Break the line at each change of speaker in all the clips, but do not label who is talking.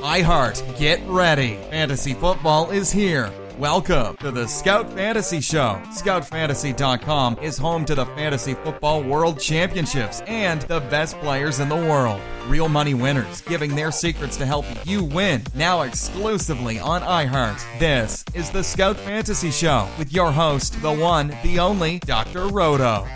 iHeart, get ready. Fantasy football is here. Welcome to the Scout Fantasy Show. ScoutFantasy.com is home to the Fantasy Football World Championships and the best players in the world. Real money winners giving their secrets to help you win. Now exclusively on iHeart. This is the Scout Fantasy Show with your host, the one, the only, Dr. Roto.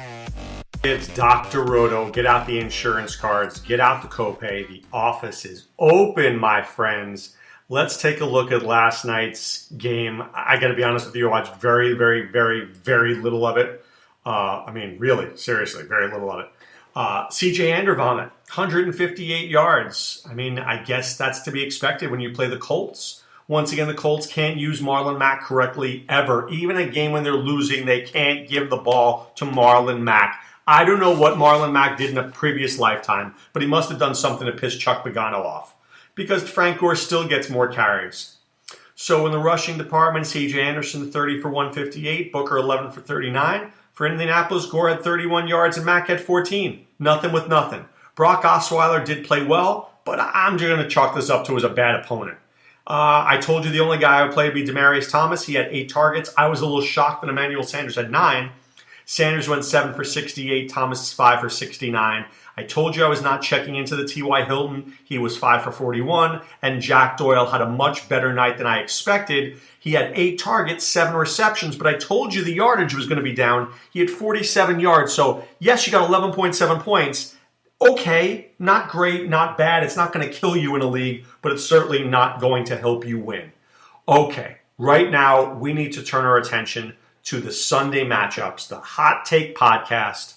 It's Dr. Roto. Get out the insurance cards. Get out the copay. The office is open, my friends. Let's take a look at last night's game. I got to be honest with you, I watched very little of it. Really, seriously, very little of it. CJ Andervon, 158 yards. I guess that's to be expected when you play the Colts. Once again, the Colts can't use Marlon Mack correctly ever. Even a game when they're losing, they can't give the ball to Marlon Mack. I don't know what Marlon Mack did in a previous lifetime, but he must have done something to piss Chuck Pagano off, because Frank Gore still gets more carries. So in the rushing department, C.J. Anderson 30 for 158, Booker 11 for 39. For Indianapolis, Gore had 31 yards and Mack had 14. Nothing with nothing. Brock Osweiler did play well, but I'm just going to chalk this up to as a bad opponent. I told you the only guy I would play would be Demaryius Thomas. He had 8 targets. I was a little shocked that Emmanuel Sanders had 9. Sanders went 7 for 68, Thomas 5 for 69. I told you I was not checking into the T.Y. Hilton. He was 5 for 41, and Jack Doyle had a much better night than I expected. He had 8 targets, 7 receptions, but I told you the yardage was going to be down. He had 47 yards, so yes, you got 11.7 points. Okay, not great, not bad. It's not going to kill you in a league, but it's certainly not going to help you win. Okay, right now we need to turn our attention to the Sunday matchups, the Hot Take Podcast.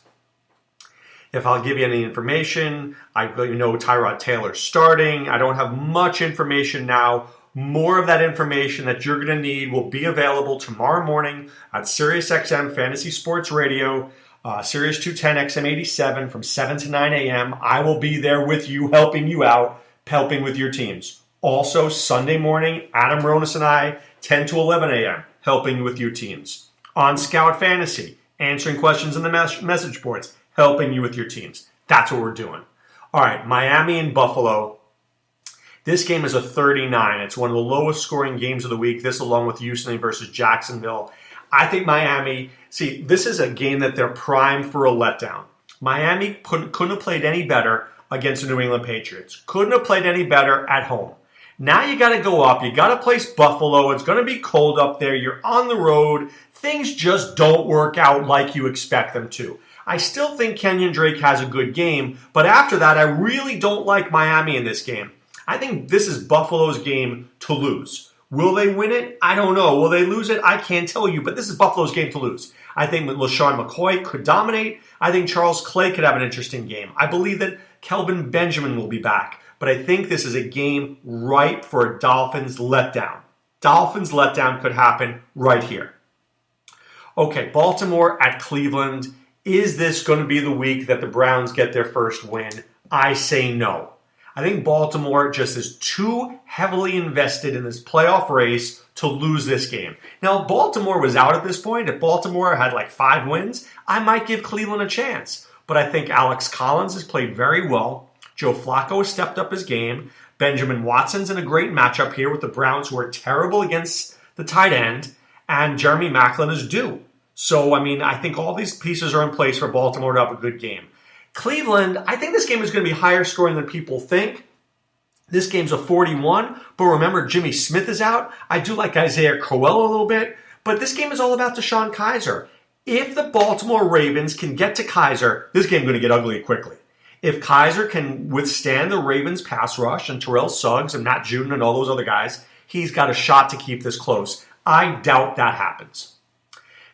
If I'll give you any information, I know Tyrod Taylor's starting. I don't have much information now. More of that information that you're going to need will be available tomorrow morning at SiriusXM Fantasy Sports Radio, Sirius 210 XM87 from 7 to 9 a.m. I will be there with you, helping you out, helping with your teams. Also, Sunday morning, Adam Ronis and I, 10 to 11 a.m., helping you with your teams. On Scout Fantasy, answering questions in the message boards, helping you with your teams. That's what we're doing. All right, Miami and Buffalo. This game is a 39. It's one of the lowest scoring games of the week. This along with Houston versus Jacksonville. I think Miami, this is a game that they're primed for a letdown. Miami couldn't have played any better against the New England Patriots. Couldn't have played any better at home. Now you got to go up. You got to place Buffalo. It's going to be cold up there. You're on the road. Things just don't work out like you expect them to. I still think Kenyon Drake has a good game, but after that, I really don't like Miami in this game. I think this is Buffalo's game to lose. Will they win it? I don't know. Will they lose it? I can't tell you, but this is Buffalo's game to lose. I think LaShawn McCoy could dominate. I think Charles Clay could have an interesting game. I believe that Kelvin Benjamin will be back, but I think this is a game ripe for a Dolphins letdown. Dolphins letdown could happen right here. Okay, Baltimore at Cleveland. Is this going to be the week that the Browns get their first win? I say no. I think Baltimore just is too heavily invested in this playoff race to lose this game. Now, if Baltimore was out at this point, if Baltimore had like 5 wins, I might give Cleveland a chance. But I think Alex Collins has played very well. Joe Flacco has stepped up his game. Benjamin Watson's in a great matchup here with the Browns, who are terrible against the tight end. And Jeremy Maclin is due. So, I think all these pieces are in place for Baltimore to have a good game. Cleveland, I think this game is going to be higher scoring than people think. This game's a 41, but remember, Jimmy Smith is out. I do like Isaiah Crowell a little bit, but this game is all about DeShone Kizer. If the Baltimore Ravens can get to Kizer, this game's going to get ugly quickly. If Kizer can withstand the Ravens' pass rush and Terrell Suggs and Matt Judon and all those other guys, he's got a shot to keep this close. I doubt that happens.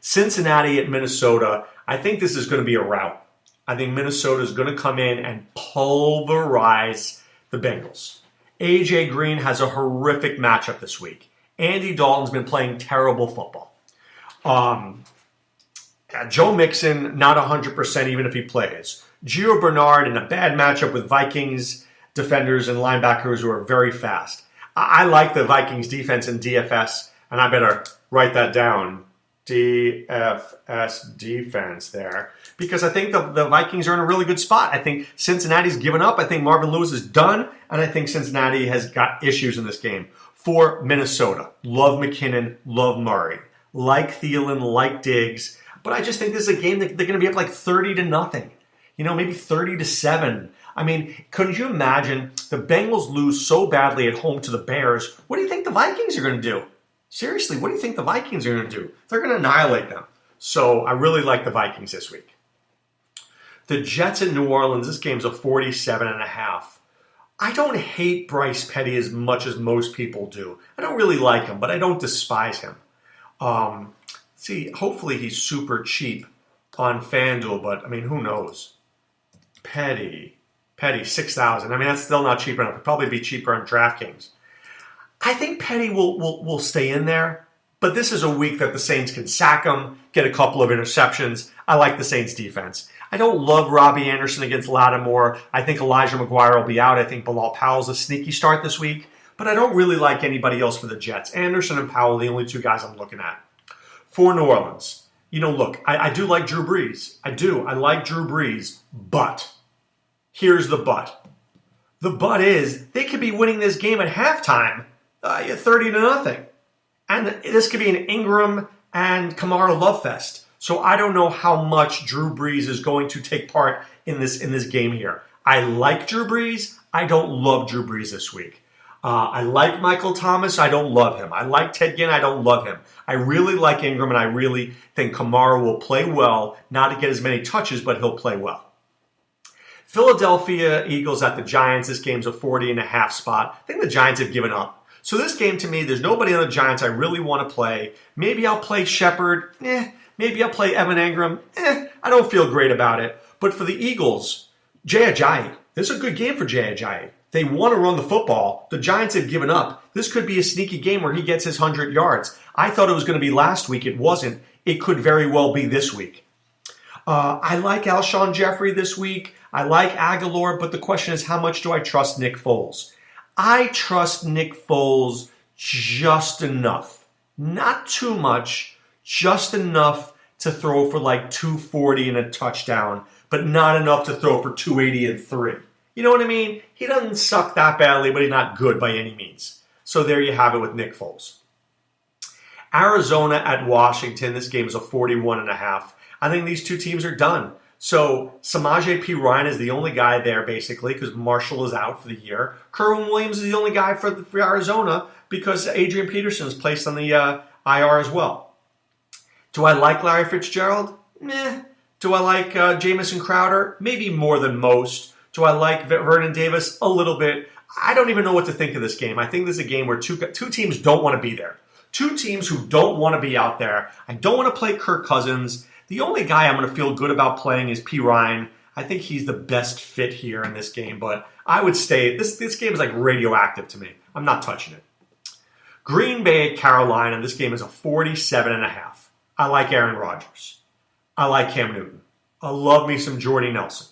Cincinnati at Minnesota, I think this is going to be a rout. I think Minnesota is going to come in and pulverize the Bengals. A.J. Green has a horrific matchup this week. Andy Dalton's been playing terrible football. Joe Mixon, not 100% even if he plays. Gio Bernard in a bad matchup with Vikings defenders and linebackers who are very fast. I like the Vikings defense in DFS, and I better write that down. DFS defense there because I think the Vikings are in a really good spot. I think Cincinnati's given up. I think Marvin Lewis is done. And I think Cincinnati has got issues in this game. For Minnesota, love McKinnon, love Murray. Like Thielen, like Diggs. But I just think this is a game that they're going to be up like 30-0. Maybe 30-7. I mean, could you imagine the Bengals lose so badly at home to the Bears? What do you think the Vikings are going to do? Seriously, what do you think the Vikings are going to do? They're going to annihilate them. So I really like the Vikings this week. The Jets in New Orleans, this game's a 47.5. I don't hate Bryce Petty as much as most people do. I don't really like him, but I don't despise him. Hopefully he's super cheap on FanDuel, but I mean, who knows? Petty, 6,000. I mean, that's still not cheap enough. It'd probably be cheaper on DraftKings. I think Petty will stay in there, but this is a week that the Saints can sack him, get a couple of interceptions. I like the Saints defense. I don't love Robbie Anderson against Lattimore. I think Elijah McGuire will be out. I think Bilal Powell's a sneaky start this week, but I don't really like anybody else for the Jets. Anderson and Powell are the only two guys I'm looking at. For New Orleans, look, I do like Drew Brees. I do. I like Drew Brees, but here's the but. The but is they could be winning this game at halftime 30-0. And this could be an Ingram and Kamara love fest. So I don't know how much Drew Brees is going to take part in this game here. I like Drew Brees. I don't love Drew Brees this week. I like Michael Thomas. I don't love him. I like Ted Ginn. I don't love him. I really like Ingram, and I really think Kamara will play well. Not to get as many touches, but he'll play well. Philadelphia Eagles at the Giants. This game's a 40.5 spot. I think the Giants have given up. So this game, to me, there's nobody on the Giants I really want to play. Maybe I'll play Shepard. Maybe I'll play Evan Engram. I don't feel great about it. But for the Eagles, Jay Ajayi. This is a good game for Jay Ajayi. They want to run the football. The Giants have given up. This could be a sneaky game where he gets his 100 yards. I thought it was going to be last week. It wasn't. It could very well be this week. I like Alshon Jeffrey this week. I like Aguilar, but the question is, how much do I trust Nick Foles? I trust Nick Foles just enough. Not too much, just enough to throw for like 240 and a touchdown, but not enough to throw for 280 and 3. You know what I mean? He doesn't suck that badly, but he's not good by any means. So there you have it with Nick Foles. Arizona at Washington. This game is a 41.5. I think these two teams are done. So Samaje Perine is the only guy there, basically, because Marshall is out for the year. Kerwin Williams is the only guy for Arizona because Adrian Peterson is placed on the IR as well. Do I like Larry Fitzgerald? Meh. Do I like Jamison Crowder? Maybe more than most. Do I like Vernon Davis? A little bit. I don't even know what to think of this game. I think this is a game where two teams don't want to be there. Two teams who don't want to be out there. I don't want to play Kirk Cousins. The only guy I'm going to feel good about playing is P. Ryan. I think he's the best fit here in this game, but I would stay. This game is like radioactive to me. I'm not touching it. Green Bay, Carolina. This game is a 47.5. I like Aaron Rodgers. I like Cam Newton. I love me some Jordy Nelson.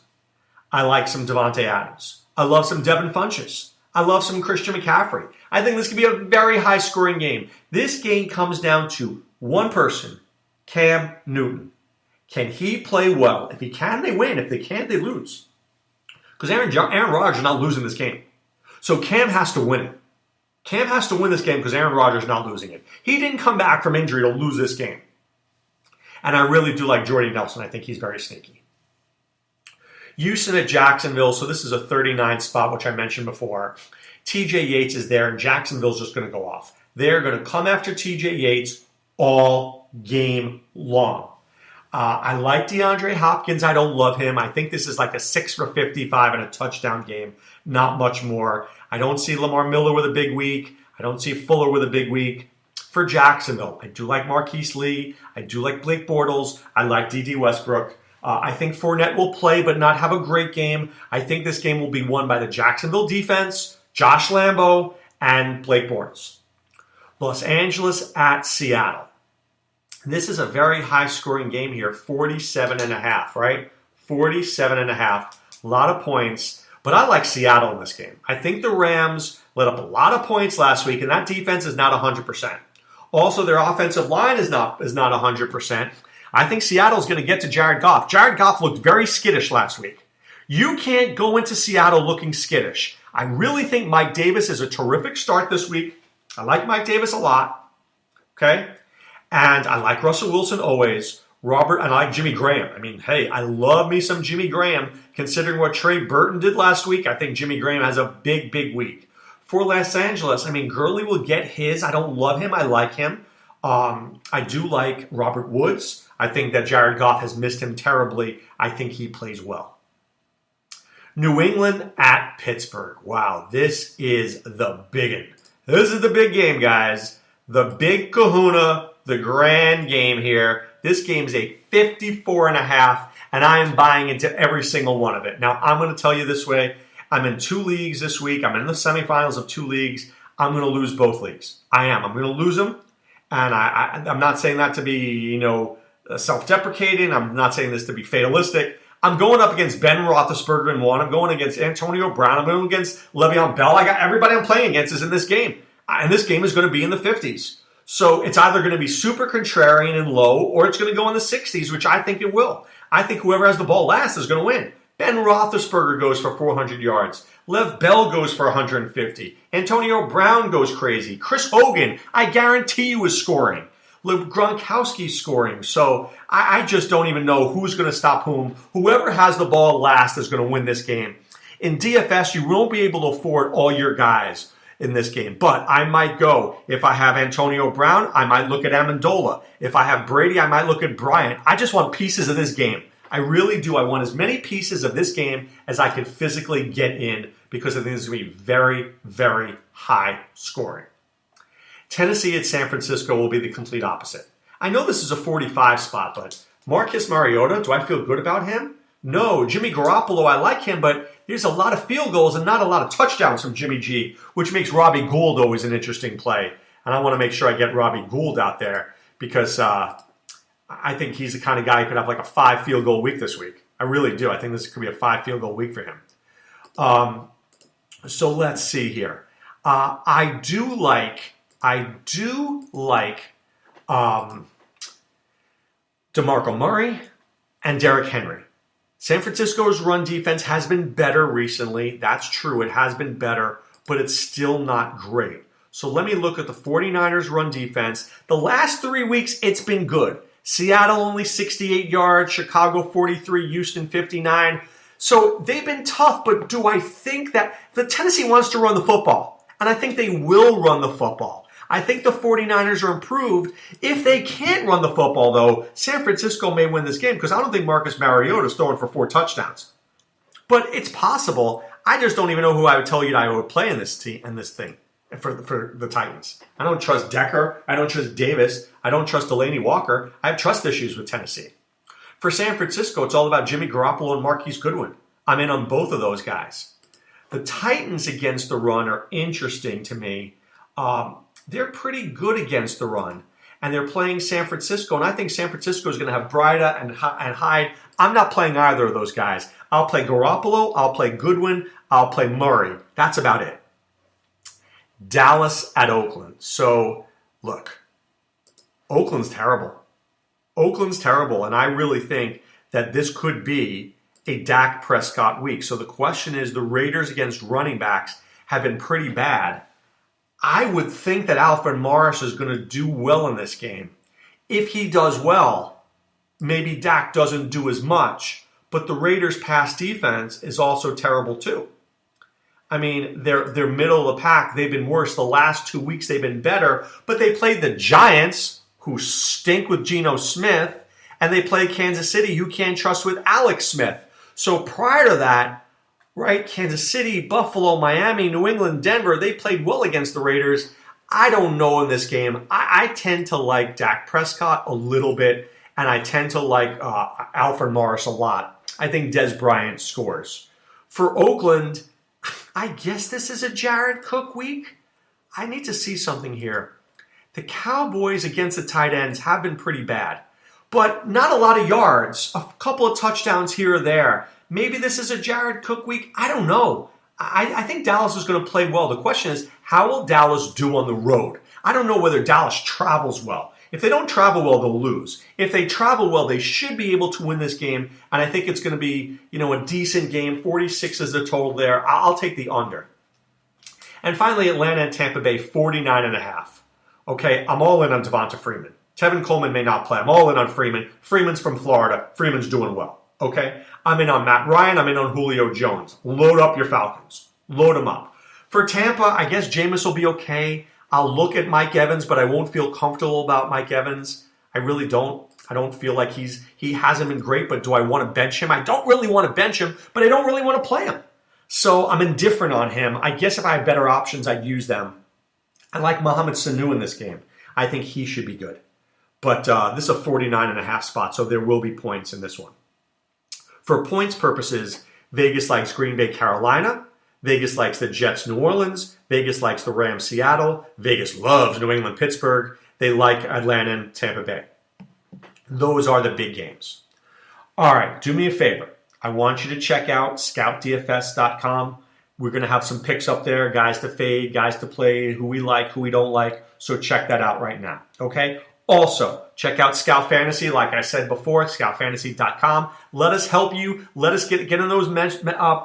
I like some Devontae Adams. I love some Devin Funchess. I love some Christian McCaffrey. I think this could be a very high-scoring game. This game comes down to one person, Cam Newton. Can he play well? If he can, they win. If they can't, they lose. Because Aaron Rodgers is not losing this game. So Cam has to win it. Cam has to win this game because Aaron Rodgers is not losing it. He didn't come back from injury to lose this game. And I really do like Jordy Nelson. I think he's very sneaky. Houston at Jacksonville. So this is a 39 spot, which I mentioned before. TJ Yates is there, and Jacksonville's just going to go off. They're going to come after TJ Yates all game long. I like DeAndre Hopkins. I don't love him. I think this is like a 6 for 55 and a touchdown game. Not much more. I don't see Lamar Miller with a big week. I don't see Fuller with a big week. For Jacksonville, I do like Marquise Lee. I do like Blake Bortles. I like D.D. Westbrook. I think Fournette will play but not have a great game. I think this game will be won by the Jacksonville defense, Josh Lambo, and Blake Bortles. Los Angeles at Seattle. This is a very high-scoring game here, 47.5, right? 47.5, a lot of points. But I like Seattle in this game. I think the Rams let up a lot of points last week, and that defense is not 100%. Also, their offensive line is not 100%. I think Seattle's going to get to Jared Goff. Jared Goff looked very skittish last week. You can't go into Seattle looking skittish. I really think Mike Davis is a terrific start this week. I like Mike Davis a lot. Okay? And I like Russell Wilson always. And I like Jimmy Graham. I mean, hey, I love me some Jimmy Graham. Considering what Trey Burton did last week, I think Jimmy Graham has a big, big week. For Los Angeles, I mean, Gurley will get his. I don't love him. I like him. I do like Robert Woods. I think that Jared Goff has missed him terribly. I think he plays well. New England at Pittsburgh. Wow, this is the biggin. This is the big game, guys. The big kahuna, the grand game here. This game's a 54.5, and I am buying into every single one of it. Now, I'm going to tell you this way. I'm in 2 leagues this week. I'm in the semifinals of 2 leagues. I'm going to lose both leagues. I am. I'm going to lose them. And I'm not saying that to be, self-deprecating. I'm not saying this to be fatalistic. I'm going up against Ben Roethlisberger in one. I'm going against Antonio Brown. I'm going against Le'Veon Bell. I got everybody I'm playing against is in this game. And this game is going to be in the 50s. So it's either going to be super contrarian and low, or it's going to go in the 60s, which I think it will. I think whoever has the ball last is going to win. Ben Roethlisberger goes for 400 yards. Lev Bell goes for 150. Antonio Brown goes crazy. Chris Hogan, I guarantee you, is scoring. Gronkowski's scoring. So I just don't even know who's going to stop whom. Whoever has the ball last is going to win this game. In DFS, you won't be able to afford all your guys in this game. But I might go. If I have Antonio Brown, I might look at Amendola. If I have Brady, I might look at Bryant. I just want pieces of this game. I really do. I want as many pieces of this game as I can physically get in because I think this is going to be very, very high scoring. Tennessee at San Francisco will be the complete opposite. I know this is a 45 spot, but Marcus Mariota, do I feel good about him? No. Jimmy Garoppolo, I like him, but there's a lot of field goals and not a lot of touchdowns from Jimmy G, which makes Robbie Gould always an interesting play. And I want to make sure I get Robbie Gould out there because I think he's the kind of guy who could have like a 5 field goal week this week. I really do. I think this could be a 5 field goal week for him. So let's see here. I do like DeMarco Murray and Derrick Henry. San Francisco's run defense has been better recently. That's true. It has been better, but it's still not great. So let me look at the 49ers run defense. The last 3 weeks, it's been good. Seattle only 68 yards, Chicago 43, Houston 59. So they've been tough, but do I think that the Tennessee wants to run the football? And I think they will run the football. I think the 49ers are improved. If they can't run the football, though, San Francisco may win this game because I don't think Marcus Mariota is throwing for 4 touchdowns. But it's possible. I just don't even know who I would tell you that I would play in this thing for the Titans. I don't trust Decker. I don't trust Davis. I don't trust Delaney Walker. I have trust issues with Tennessee. For San Francisco, it's all about Jimmy Garoppolo and Marquise Goodwin. I'm in on both of those guys. The Titans against the run are interesting to me. They're pretty good against the run. And they're playing San Francisco. And I think San Francisco is going to have Breida and Hyde. I'm not playing either of those guys. I'll play Garoppolo. I'll play Goodwin. I'll play Murray. That's about it. Dallas at Oakland. So, look, Oakland's terrible. Oakland's terrible. And I really think that this could be a Dak Prescott week. So the question is, the Raiders against running backs have been pretty bad. I would think that Alfred Morris is going to do well in this game. If he does well, maybe Dak doesn't do as much, but the Raiders' pass defense is also terrible too. I mean, they're middle of the pack. They've been worse. The last 2 weeks they've been better, but they played the Giants, who stink with Geno Smith, and they play Kansas City, who can't trust with Alex Smith. So prior to that, right, Kansas City, Buffalo, Miami, New England, Denver, they played well against the Raiders. I don't know in this game. I tend to like Dak Prescott a little bit, and I tend to like Alfred Morris a lot. I think Dez Bryant scores. For Oakland, I guess this is a Jared Cook week. I need to see something here. The Cowboys against the tight ends have been pretty bad, but not a lot of yards, a couple of touchdowns here or there. Maybe this is a Jared Cook week. I don't know. I think Dallas is going to play well. The question is, how will Dallas do on the road? I don't know whether Dallas travels well. If they don't travel well, they'll lose. If they travel well, they should be able to win this game. And I think it's going to be, a decent game. 46 is the total there. I'll take the under. And finally, Atlanta and Tampa Bay, 49.5. Okay, I'm all in on Devonta Freeman. Tevin Coleman may not play. I'm all in on Freeman. Freeman's from Florida. Freeman's doing well. Okay, I'm in on Matt Ryan. I'm in on Julio Jones. Load up your Falcons. Load them up. For Tampa, I guess Jameis will be okay. I'll look at Mike Evans, but I won't feel comfortable about Mike Evans. I really don't. I don't feel like he hasn't been great, but do I want to bench him? I don't really want to bench him, but I don't really want to play him. So I'm indifferent on him. I guess if I had better options, I'd use them. I like Mohamed Sanu in this game. I think he should be good. But this is a 49.5 spot, so there will be points in this one. For points purposes, Vegas likes Green Bay, Carolina. Vegas likes the Jets, New Orleans. Vegas likes the Rams, Seattle. Vegas loves New England, Pittsburgh. They like Atlanta and Tampa Bay. Those are the big games. All right, do me a favor. I want you to check out scoutdfs.com. We're going to have some picks up there, guys to fade, guys to play, who we like, who we don't like. So check that out right now, okay? Also, check out Scout Fantasy, like I said before, scoutfantasy.com. Let us help you. Let us get in those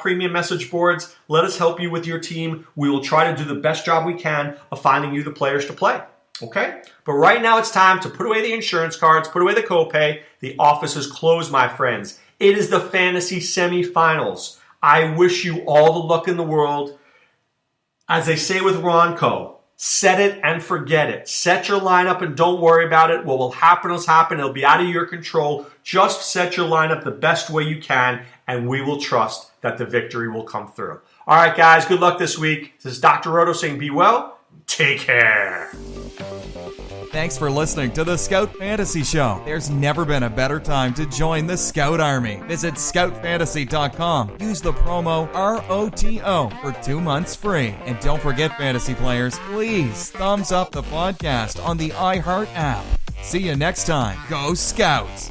premium message boards. Let us help you with your team. We will try to do the best job we can of finding you the players to play. Okay? But right now it's time to put away the insurance cards, put away the copay. The office is closed, my friends. It is the fantasy semifinals. I wish you all the luck in the world. As they say with Ronco, set it and forget it. Set your lineup and don't worry about it. What will happen will happen. It'll be out of your control. Just set your lineup the best way you can, and we will trust that the victory will come through. All right, guys, good luck this week. This is Dr. Roto saying be well. Take care.
Thanks for listening to the Scout Fantasy Show. There's never been a better time to join the Scout Army. Visit scoutfantasy.com. Use the promo ROTO for 2 months free. And don't forget, fantasy players, please thumbs up the podcast on the iHeart app. See you next time. Go Scouts!